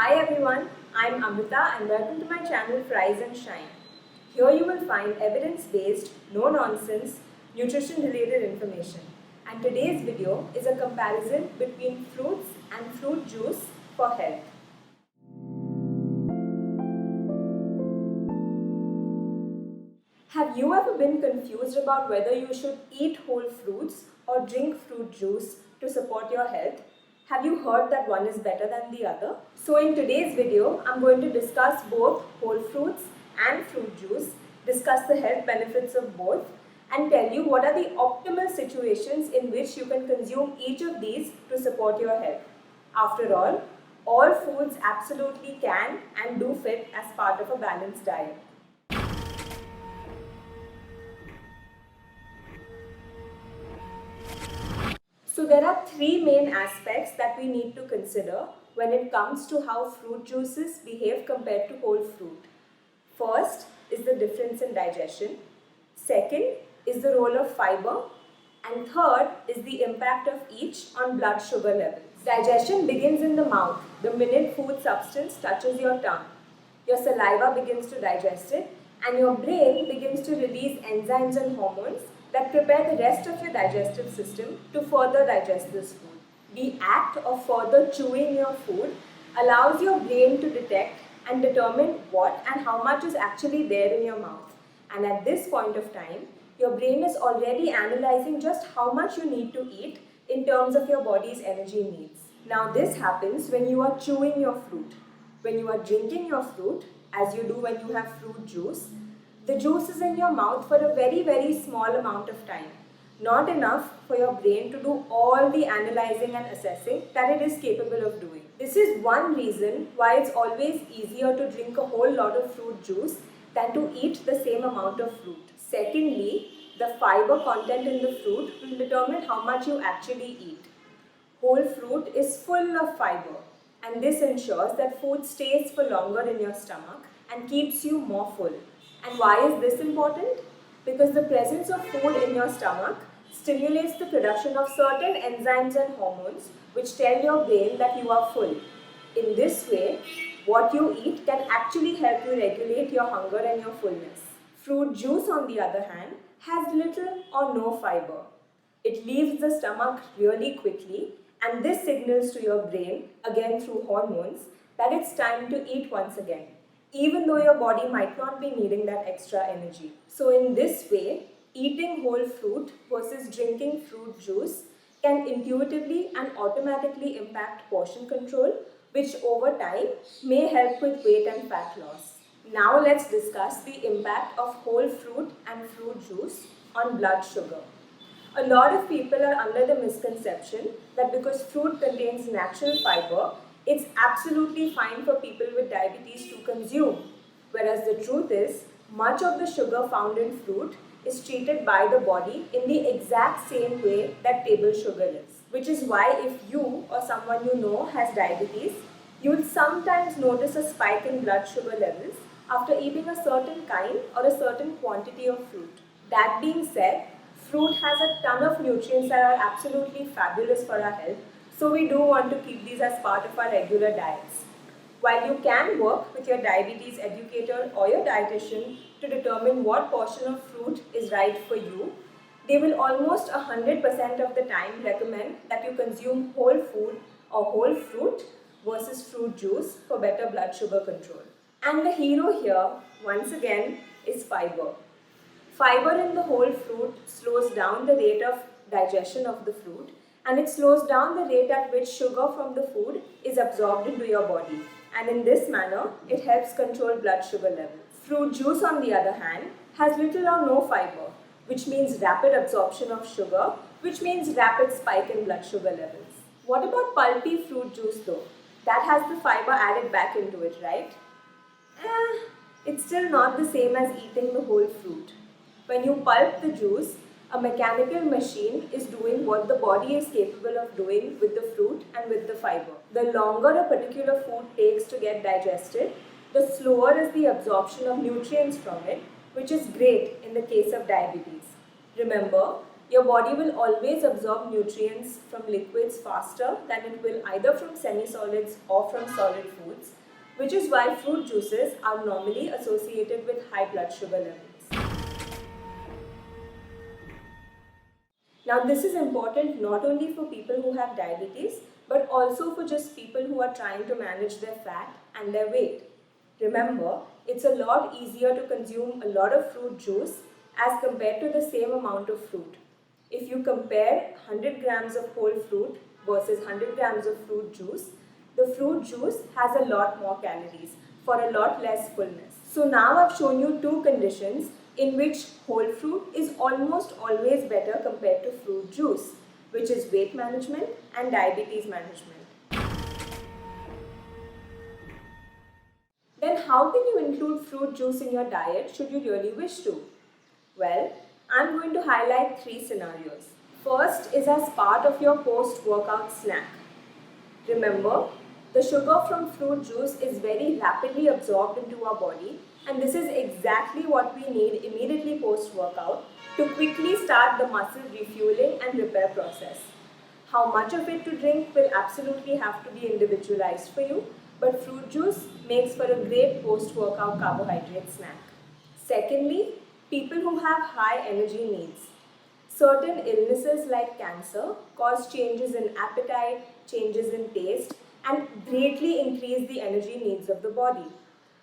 Hi everyone, I'm Amrita and welcome to my channel Fries and Shine. Here you will find evidence-based, no-nonsense, nutrition-related information. And today's video is a comparison between fruits and fruit juice for health. Have you ever been confused about whether you should eat whole fruits or drink fruit juice to support your health? Have you heard that one is better than the other? So in today's video, I'm going to discuss both whole fruits and fruit juice, discuss the health benefits of both, and tell you what are the optimal situations in which you can consume each of these to support your health. After all foods absolutely can and do fit as part of a balanced diet. So there are three main aspects that we need to consider when it comes to how fruit juices behave compared to whole fruit. First is the difference in digestion. Second is the role of fiber. And third is the impact of each on blood sugar levels. Digestion begins in the mouth the minute food substance touches your tongue. Your saliva begins to digest it and your brain begins to release enzymes and hormones that prepare the rest of your digestive system to further digest this food. The act of further chewing your food allows your brain to detect and determine what and how much is actually there in your mouth. And at this point of time, your brain is already analyzing just how much you need to eat in terms of your body's energy needs. Now this happens when you are chewing your fruit. When you are drinking your fruit, as you do when you have fruit juice, the juice is in your mouth for a very small amount of time. Not enough for your brain to do all the analyzing and assessing that it is capable of doing. This is one reason why it's always easier to drink a whole lot of fruit juice than to eat the same amount of fruit. Secondly, the fiber content in the fruit will determine how much you actually eat. Whole fruit is full of fiber, and this ensures that food stays for longer in your stomach and keeps you more full. And why is this important? Because the presence of food in your stomach stimulates the production of certain enzymes and hormones which tell your brain that you are full. In this way, what you eat can actually help you regulate your hunger and your fullness. Fruit juice, on the other hand, has little or no fiber. It leaves the stomach really quickly, and this signals to your brain, again through hormones, that it's time to eat once again, even though your body might not be needing that extra energy. So in this way, eating whole fruit versus drinking fruit juice can intuitively and automatically impact portion control, which over time may help with weight and fat loss. Now let's discuss the impact of whole fruit and fruit juice on blood sugar. A lot of people are under the misconception that because fruit contains natural fiber, it's absolutely fine for people with diabetes to consume. Whereas the truth is, much of the sugar found in fruit is treated by the body in the exact same way that table sugar is. Which is why if you or someone you know has diabetes, you will sometimes notice a spike in blood sugar levels after eating a certain kind or a certain quantity of fruit. That being said, fruit has a ton of nutrients that are absolutely fabulous for our health, so we do want to keep these as part of our regular diets. While you can work with your diabetes educator or your dietitian to determine what portion of fruit is right for you, they will almost 100% of the time recommend that you consume whole food or whole fruit versus fruit juice for better blood sugar control. And the hero here, once again, is fiber. Fiber in the whole fruit slows down the rate of digestion of the fruit, and it slows down the rate at which sugar from the food is absorbed into your body. And in this manner, it helps control blood sugar levels. Fruit juice, on the other hand, has little or no fiber, which means rapid absorption of sugar, which means rapid spike in blood sugar levels. What about pulpy fruit juice though? That has the fiber added back into it, right? It's still not the same as eating the whole fruit. When you pulp the juice, a mechanical machine is doing what the body is capable of doing with the fruit and with the fiber. The longer a particular food takes to get digested, the slower is the absorption of nutrients from it, which is great in the case of diabetes. Remember, Your body will always absorb nutrients from liquids faster than it will either from semi-solids or from solid foods, which is why fruit juices are normally associated with high blood sugar levels. Now this is important not only for people who have diabetes, but also for just people who are trying to manage their fat and their weight. Remember, it's a lot easier to consume a lot of fruit juice as compared to the same amount of fruit. If you compare 100 grams of whole fruit versus 100 grams of fruit juice, the fruit juice has a lot more calories for a lot less fullness. So now I've shown you two conditions in which whole fruit is almost always better compared to fruit juice, which is weight management and diabetes management. Then how can you include fruit juice in your diet should you really wish to? Well, I'm going to highlight 3 scenarios. First is as part of your post-workout snack. Remember, the sugar from fruit juice is very rapidly absorbed into our body, and this is exactly what we need immediately post-workout to quickly start the muscle refueling and repair process. How much of it to drink will absolutely have to be individualized for you, but fruit juice makes for a great post-workout carbohydrate snack. Secondly, people who have high energy needs. Certain illnesses like cancer cause changes in appetite, changes in taste, and greatly increase the energy needs of the body.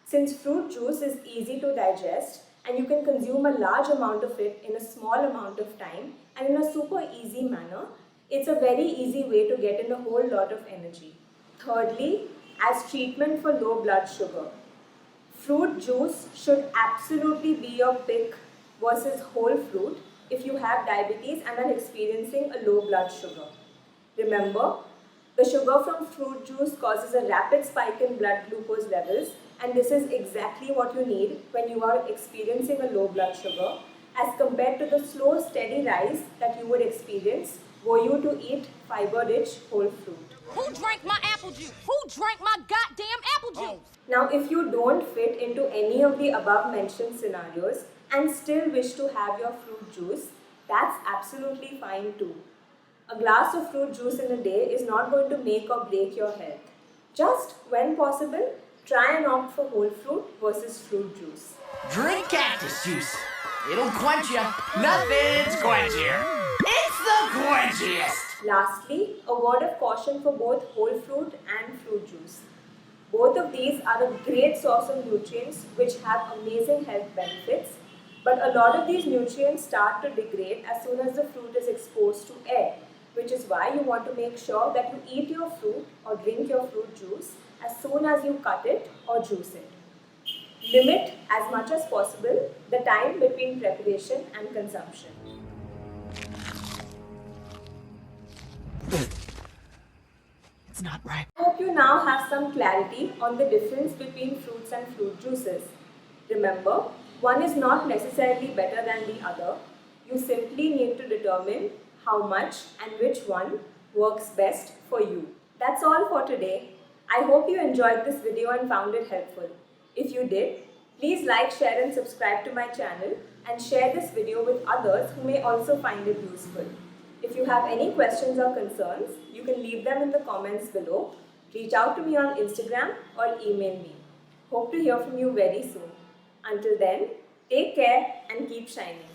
Since fruit juice is easy to digest and you can consume a large amount of it in a small amount of time and in a super easy manner, it's a very easy way to get in a whole lot of energy. Thirdly, as treatment for low blood sugar. Fruit juice should absolutely be your pick versus whole fruit if you have diabetes and are experiencing a low blood sugar. Remember, the sugar from fruit juice causes a rapid spike in blood glucose levels, and this is exactly what you need when you are experiencing a low blood sugar as compared to the slow, steady rise that you would experience were you to eat fiber-rich whole fruit. Who drank my apple juice? Who drank my goddamn apple juice? Now, if you don't fit into any of the above mentioned scenarios and still wish to have your fruit juice, that's absolutely fine too. A glass of fruit juice in a day is not going to make or break your health. Just when possible, try and opt for whole fruit versus fruit juice. Drink cactus juice. It'll quench you. Nothing's quenchier. It's the quenchiest. Lastly, a word of caution for both whole fruit and fruit juice. Both of these are a great source of nutrients which have amazing health benefits, but a lot of these nutrients start to degrade as soon as the fruit is exposed to air, which is why you want to make sure that you eat your fruit or drink your fruit juice as soon as you cut it or juice it. Limit as much as possible the time between preparation and consumption. It's not right. I hope you now have some clarity on the difference between fruits and fruit juices. Remember, one is not necessarily better than the other. You simply need to determine how much and which one works best for you. That's all for today. I hope you enjoyed this video and found it helpful. If you did, please like, share and subscribe to my channel and share this video with others who may also find it useful. If you have any questions or concerns, you can leave them in the comments below. Reach out to me on Instagram or email me. Hope to hear from you very soon. Until then, take care and keep shining.